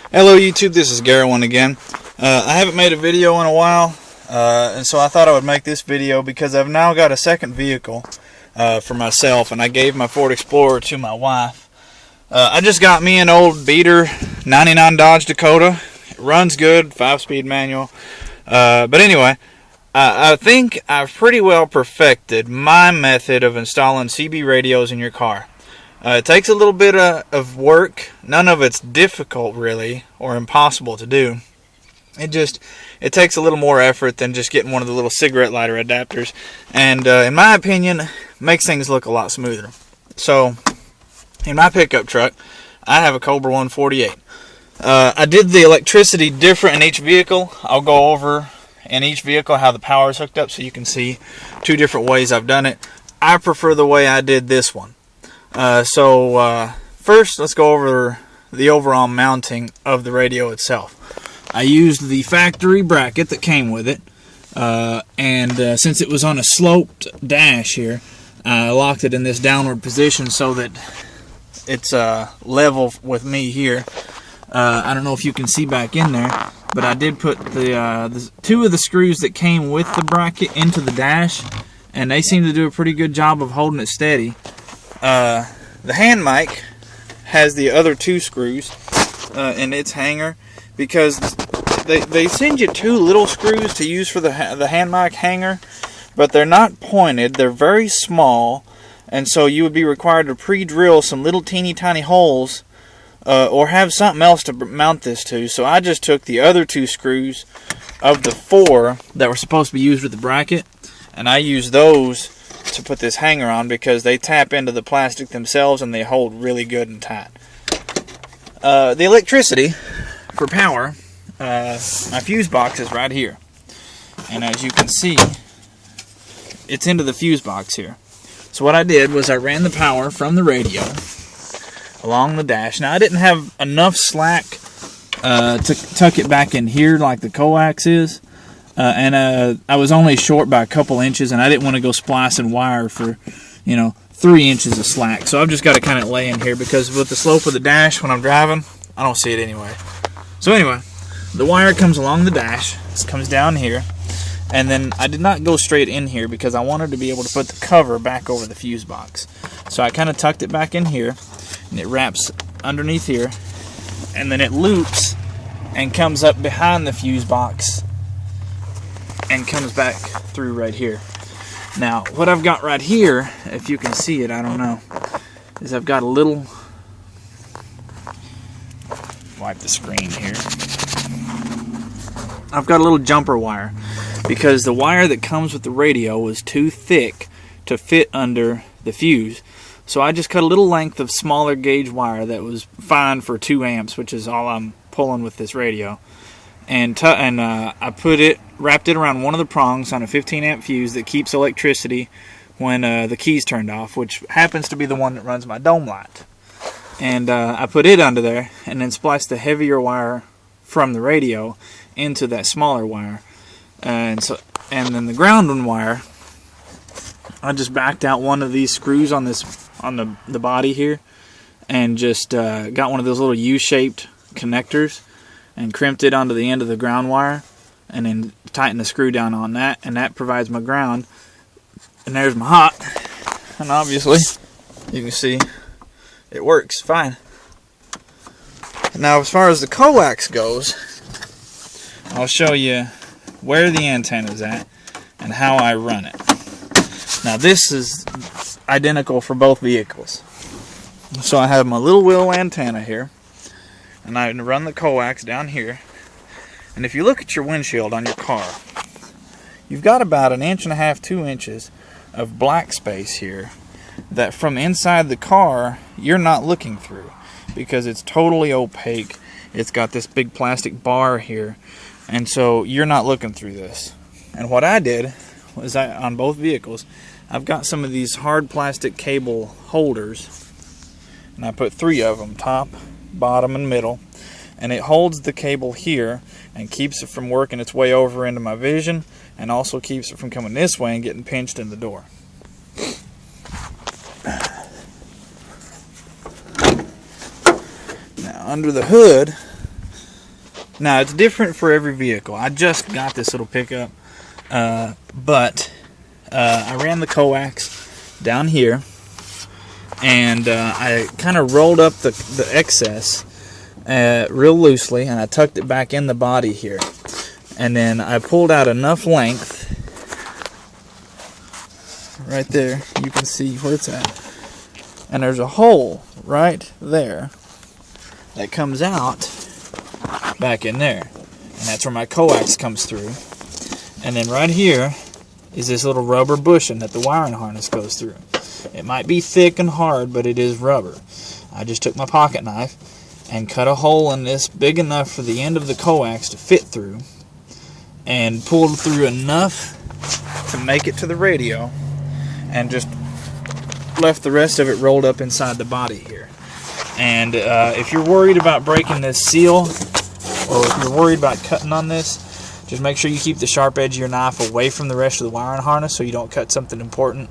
Hello YouTube, this is Garrett again. I haven't made a video in a while, and so I thought I would make this video because I've now got a second vehicle for myself, and I gave my Ford Explorer to my wife. I just got me an old beater 99 Dodge Dakota. It runs good, 5-speed manual. But anyway, I think I've pretty well perfected my method of installing CB radios in your car. It takes a little bit of work. None of it's difficult really or impossible to do. It takes a little more effort than just getting one of the little cigarette lighter adapters, and in my opinion makes things look a lot smoother. So in my pickup truck I have a Cobra 148. I did the electricity different in each vehicle. I'll go over in each vehicle how the power is hooked up so you can see two different ways I've done it. I prefer the way I did this one. First, let's go over the overall mounting of the radio itself. I used the factory bracket that came with it, and since it was on a sloped dash here, I locked it in this downward position so that it's level with me here. I don't know if you can see back in there, but I did put the two of the screws that came with the bracket into the dash, and they seem to do a pretty good job of holding it steady. The hand mic has the other two screws in its hanger because they send you two little screws to use for the hand mic hanger, but they're not pointed. They're very small, and so you would be required to pre-drill some little teeny tiny holes or have something else to mount this to. So I just took the other two screws of the four that were supposed to be used with the bracket, and I used those to put this hanger on because they tap into the plastic themselves and they hold really good and tight. The electricity for power, my fuse box is right here, and as you can see it's into the fuse box here. So what I did was I ran the power from the radio along the dash. Now I didn't have enough slack to tuck it back in here like the Coax is. And I was only short by a couple inches, and I didn't want to go splicing wire for, 3 inches of slack. So I've just got to kind of lay in here because with the slope of the dash when I'm driving, I don't see it anyway. So anyway, the wire comes along the dash, it comes down here, and then I did not go straight in here because I wanted to be able to put the cover back over the fuse box. So I kind of tucked it back in here, and it wraps underneath here, and then it loops and comes up behind the fuse box and comes back through right here. Now, what I've got right here, if you can see it, I don't know, is I've got a little, wipe the screen here, I've got a little jumper wire because the wire that comes with the radio was too thick to fit under the fuse. So I just cut a little length of smaller gauge wire that was fine for 2 amps, which is all I'm pulling with this radio. And I wrapped it around one of the prongs on a 15 amp fuse that keeps electricity when the key's turned off, which happens to be the one that runs my dome light. And I put it under there and then spliced the heavier wire from the radio into that smaller wire. And then the grounding wire, I just backed out one of these screws on the body here and just got one of those little U-shaped connectors and crimped it onto the end of the ground wire, and then tighten the screw down on that, and that provides my ground. And there's my hot, and obviously you can see it works fine. Now as far as the Coax goes, I'll show you where the antenna is at and how I run it. Now this is identical for both vehicles. So I have my little wheel antenna here, and I run the Coax down here. And if you look at your windshield on your car, you've got about 1.5 inches, 2 inches of black space here that from inside the car you're not looking through because it's totally opaque. It's got this big plastic bar here, and so you're not looking through this. And what I did was on both vehicles, I've got some of these hard plastic cable holders, and I put 3 of them, top, bottom, and middle, and it holds the cable here and keeps it from working its way over into my vision, and also keeps it from coming this way and getting pinched in the door. Now under the hood Now, it's different for every vehicle. I just got this little pickup, but I ran the coax down here, and I kind of rolled up the excess real loosely, and I tucked it back in the body here. And then I pulled out enough length, right there, you can see where it's at. And there's a hole right there that comes out back in there. And that's where my coax comes through. And then right here is this little rubber bushing that the wiring harness goes through. It might be thick and hard, but it is rubber. I just took my pocket knife and cut a hole in this big enough for the end of the coax to fit through, and pulled through enough to make it to the radio, and just left the rest of it rolled up inside the body here. And if you're worried about breaking this seal, or if you're worried about cutting on this, just make sure you keep the sharp edge of your knife away from the rest of the wiring harness so you don't cut something important.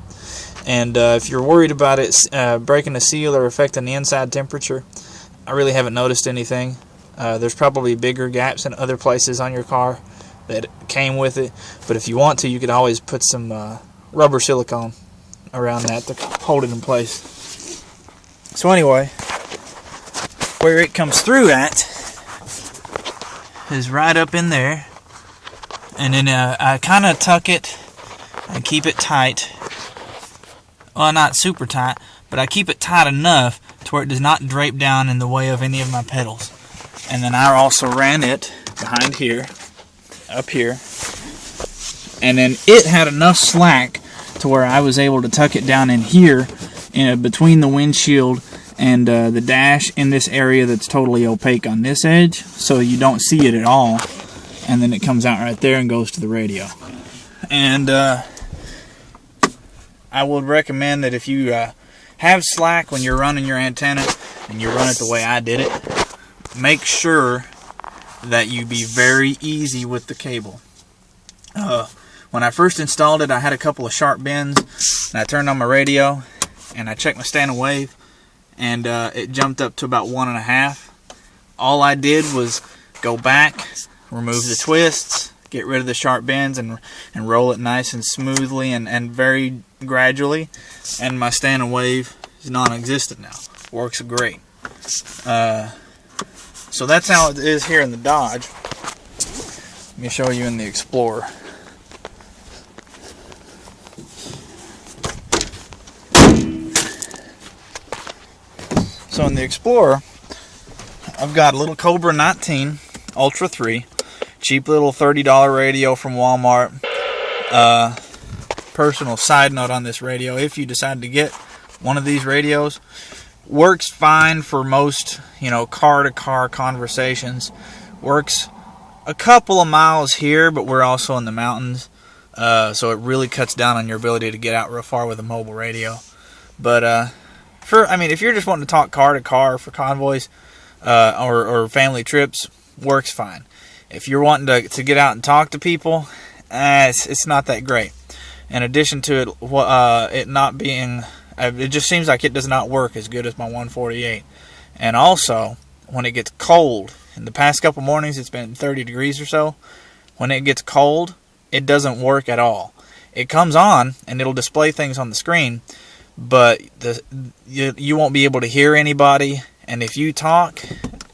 And if you're worried about it breaking the seal or affecting the inside temperature, I really haven't noticed anything. There's probably bigger gaps in other places on your car that came with it, but if you want to, you could always put some rubber silicone around that to hold it in place. So anyway, where it comes through at is right up in there, and then I kind of tuck it and keep it tight. Well, not super tight, but I keep it tight enough to where it does not drape down in the way of any of my pedals. And then I also ran it behind here, up here, and then it had enough slack to where I was able to tuck it down in here, between the windshield and the dash, in this area that's totally opaque on this edge, so you don't see it at all. And then it comes out right there and goes to the radio. And I would recommend that if you have slack when you're running your antenna and you run it the way I did it, make sure that you be very easy with the cable. When I first installed it, I had a couple of sharp bends, and I turned on my radio, and I checked my standing wave, and it jumped up to about 1.5. All I did was go back, remove the twists, get rid of the sharp bends, and roll it nice and smoothly and very gradually, and my standing wave is non-existent now. Works great. So that's how it is here in the Dodge. Let me show you in the Explorer. So in the Explorer, I've got a little Cobra 19 Ultra 3, cheap little $30 radio from Walmart. Personal side note on this radio: if you decide to get one of these radios, works fine for most, car-to-car conversations. Works a couple of miles here, but we're also in the mountains, so it really cuts down on your ability to get out real far with a mobile radio. But if you're just wanting to talk car-to-car for convoys or family trips, works fine. If you're wanting to get out and talk to people, it's not that great. In addition to it not being, it just seems like it does not work as good as my 148. And also, when it gets cold, in the past couple mornings it's been 30 degrees or so, when it gets cold, it doesn't work at all. It comes on and it'll display things on the screen, but you won't be able to hear anybody, and if you talk,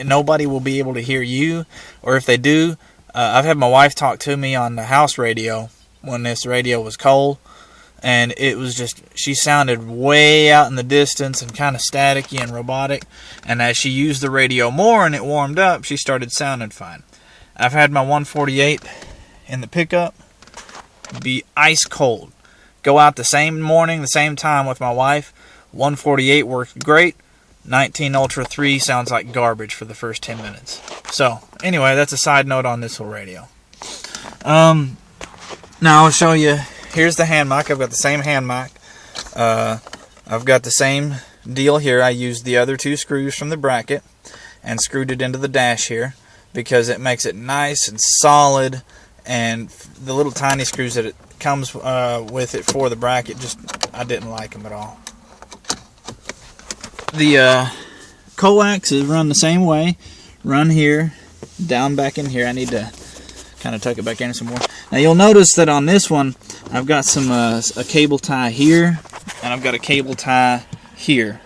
nobody will be able to hear you, or if they do, I've had my wife talk to me on the house radio when this radio was cold, and it was just, she sounded way out in the distance and kind of staticky and robotic, and as she used the radio more and it warmed up, she started sounding fine. I've had my 148 in the pickup be ice cold. Go out the same morning, the same time with my wife, 148 worked great. 19 Ultra 3 sounds like garbage for the first 10 minutes. So, anyway, that's a side note on this little radio. Now I'll show you, here's the hand mic. I've got the same hand mic. I've got the same deal here. I used the other two screws from the bracket and screwed it into the dash here because it makes it nice and solid, and the little tiny screws that it comes with it for the bracket, I didn't like them at all. The coax is run the same way. Run here down back in here. I need to kind of tuck it back in some more. Now you'll notice that on this one, I've got some a cable tie here, and I've got a cable tie here.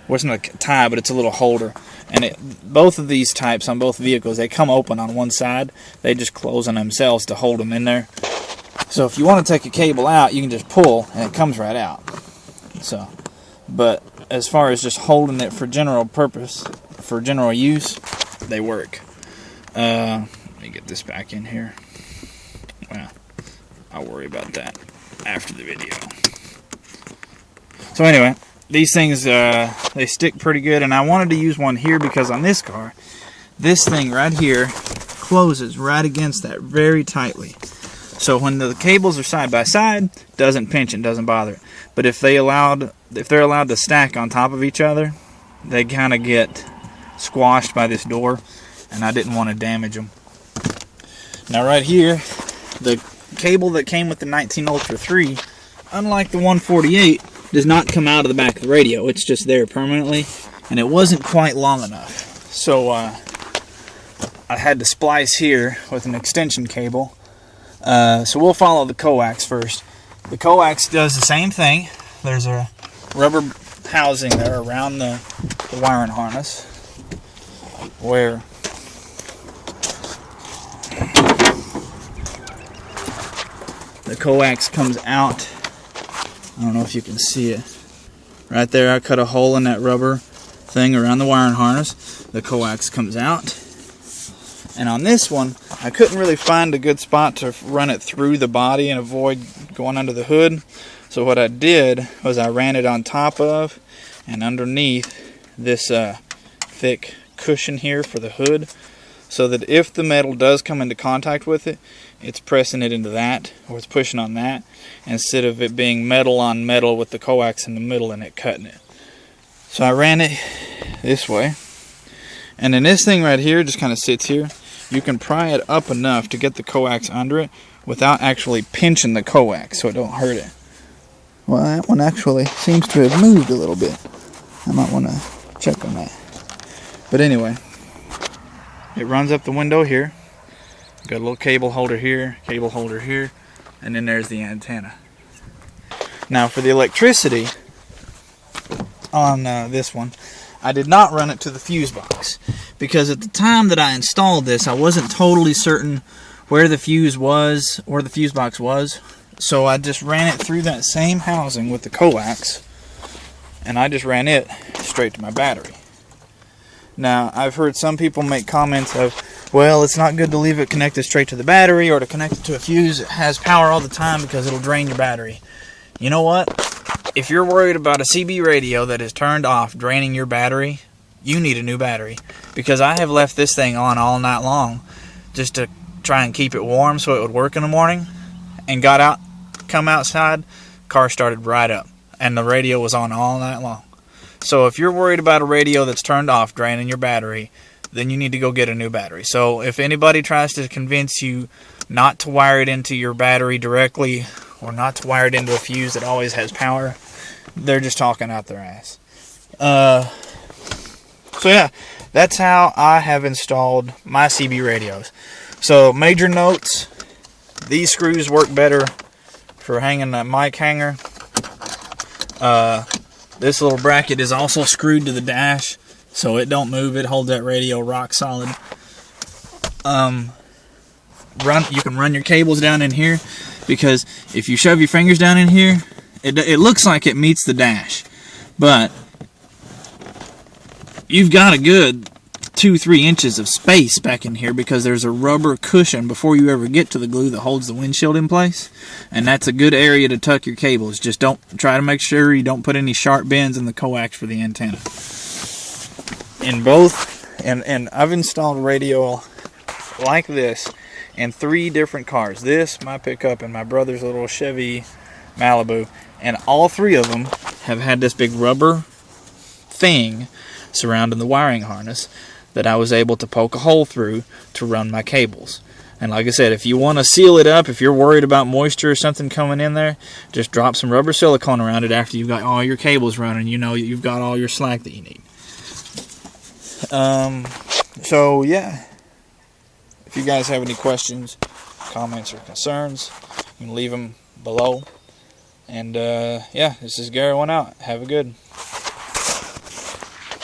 Well, it's not a tie, but it's a little holder. And both of these types on both vehicles, they come open on one side. They just close on themselves to hold them in there. So if you want to take a cable out, you can just pull, and it comes right out. So, but as far as just holding it for general purpose, for general use, they work. Let me get this back in here. Well, I'll worry about that after the video. So anyway, these things, they stick pretty good, and I wanted to use one here because on this car, this thing right here closes right against that very tightly. So when the cables are side by side, doesn't pinch and doesn't bother it. But if they're allowed to stack on top of each other, they kind of get squashed by this door, and I didn't want to damage them. Now right here, the cable that came with the 19 Ultra 3, unlike the 148, does not come out of the back of the radio. It's just there permanently, and it wasn't quite long enough. So I had to splice here with an extension cable. So we'll follow the Coax first. The Coax does the same thing. There's a rubber housing there around the wiring harness where the Coax comes out. I don't know if you can see it. Right there, I cut a hole in that rubber thing around the wiring harness. The Coax comes out. And on this one, I couldn't really find a good spot to run it through the body and avoid going under the hood. So what I did was I ran it on top of and underneath this thick cushion here for the hood, so that if the metal does come into contact with it, it's pressing it into that, or it's pushing on that, instead of it being metal on metal with the Coax in the middle and it cutting it. So I ran it this way, and then this thing right here just kind of sits here. You can pry it up enough to get the Coax under it without actually pinching the Coax so it don't hurt it. Well, that one actually seems to have moved a little bit. I might want to check on that. But anyway, it runs up the window here. Got a little cable holder here, and then there's the antenna. Now for the electricity on this one, I did not run it to the fuse box, because at the time that I installed this, I wasn't totally certain where the fuse was, where the fuse box was. So I just ran it through that same housing with the Coax, and I just ran it straight to my battery. Now, I've heard some people make comments of, well, it's not good to leave it connected straight to the battery or to connect it to a fuse. It has power all the time because it'll drain your battery. You know what? If you're worried about a CB radio that is turned off draining your battery, you need a new battery. Because I have left this thing on all night long just to try and keep it warm so it would work in the morning, and come outside, car started right up, and the radio was on all night long. So if you're worried about a radio that's turned off draining your battery, then you need to go get a new battery. So if anybody tries to convince you not to wire it into your battery directly, or not to wire it into a fuse that always has power, they're just talking out their ass. So yeah, that's how I have installed my CB radios. So major notes: these screws work better for hanging that mic hanger. This little bracket is also screwed to the dash, so it don't move. It holds that radio rock solid. You can run your cables down in here, because if you shove your fingers down in here, it looks like it meets the dash, but you've got a good 2-3 inches of space back in here, because there's a rubber cushion before you ever get to the glue that holds the windshield in place, and that's a good area to tuck your cables. Just don't try to make sure you don't put any sharp bends in the Coax for the antenna. In both, and I've installed a radio like this in 3 different cars. This, my pickup, and my brother's little Chevy Malibu, and all 3 of them have had this big rubber thing surrounding the wiring harness that I was able to poke a hole through to run my cables. And like I said, if you want to seal it up, if you're worried about moisture or something coming in there, just drop some rubber silicone around it after you've got all your cables running. You know you've got all your slack that you need. So yeah, If you guys have any questions, comments, or concerns, you can leave them below. And yeah, this is Gary 1 out. Have a good.